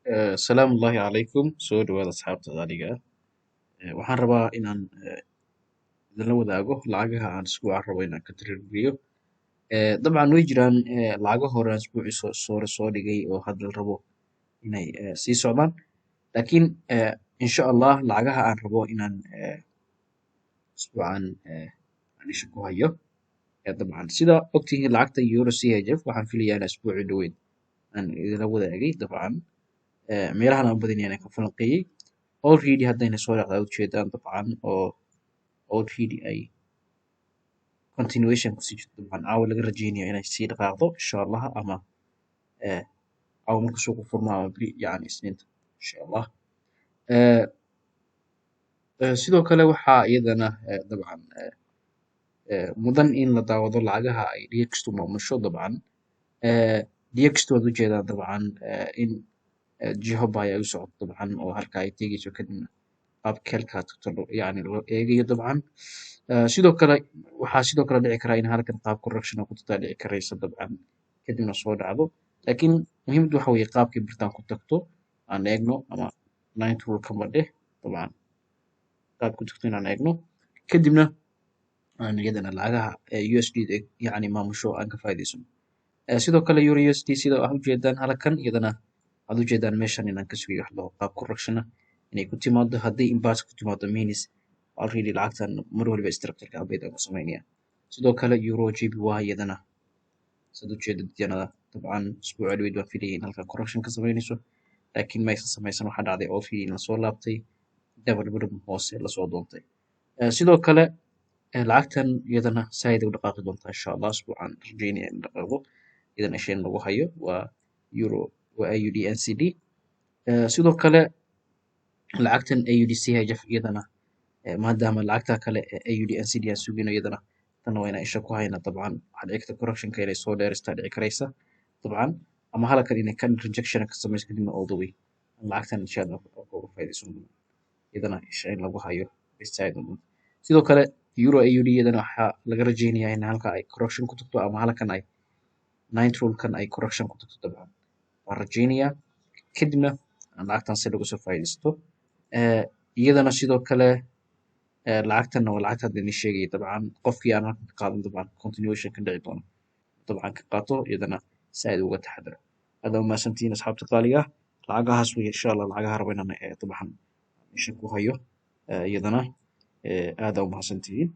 السلام الله عليكم سود وهذا أصحاب تغالية waxaan rabaa inaan idinla wadaago lacagaha aan isbuuca rabo inaan ka tiririyo dabcan way jiraan lacago hore aan isbuucii soo dhigay oo hadda la rabo inay sii socdaan laakiin insha Allah lacagaha aan rabo inaan isbuucan aan isha ku hayo dabcan sida ogtihiin lacagta euro CHF waxaan filayaa in isbuucii dhaweyd aan idinla wadaagay dabcan meelahan aan badan yahay ka falanqeeyay already haddayna soo dhacdaa ujeedaan dabcan oo already ay continuation kusii jirto dabcan caawa laga rajeynayo inay sii dhaqaaqdo insha Allah ama caawa marka suuqu furmo ama beri yani isniinta insha Allah sidoo kale waxaa iyadana dabcan mudan in la daawado lacagaha ay DXtu maamusho dabcan DXtu waad ujeedaan dabcan in jiho baa ay u socoto dabcan oo halka ay tegayso kadibna qaabka halkaa yani loo eegayo dabcan sidoo kale waxaa sidoo kale dhici karaa in halkan qaab correction ku tagtaa dhici karaysa dabcan kadibna soo dhacdo laakiin muhiimadu waxa weeye qaabkii birtaan ku tagto aan eegno ama ninth rule kama dheh dabcan qaab ku tagto inaan eegno kadibna aan iyadana lacagaha USD yani maamusho aan ka faa'iidaysano sidoo kale euro USD sida aad ujeedaan halkan iyadana aad ujeedaan meeshan inaan ka sugayo wax loo qaab correction inay ku timaado haddii impasse ku timaado means already lacagtan mar waliba structure-ka update aan ku sameynaya sidoo kale euro JPY iyadana sad ujeedad iyadana dabcan isbuuca dhaweyd waan filayay in halkan correction ka sameynayso laakiin ma aysan sameysan waxaa dhacday already in lasoo laabtay double bottom hoose lasoo doontay sidoo kale lacagtan iyadana saaid u dhaqaaqi doontaa insha Allah isbuucan rajeynaya in dhaqaaqo idan isheen lagu hayo waa euro waa AUD NCD sidoo kale lacagtan AUD CHF iyadana maadaama lacagta kale AUD NCD aan sugino iyadana tan waa inaan isha ku hayna dabcan waxaa dhici karta correctionka inay soo dheeristaa dhici karaysa dabcan ama halkan inay kan rejection ka sameyso kadibna all the way lacagtan insha Allah uga faa'iidaysan doono iyadana isha in lagu hayo sidoo kale euro AUD iyadana waxaa laga rajeynayaa in halka ay correction ku tagto ama halkan ay ninth rule kan ay correction ku tagto dabcan waan rajeynayaa kadibna lacagtan si lagu soo faa'iidaysto iyadana sidoo kale lacagtan waa lacagta hadda idin sheegaya dabcan qofkii aan halkan ka qaadan dabcan continuation ka dhici doono dabcan ka qaato iyadana saaid uga taxadaro aad umahadsantihiin asxaabta qaaliga lacagahaas wey insha Allah lacagaha rabo inaan dabcan isha ku hayo iyadana aad umahadsantihiin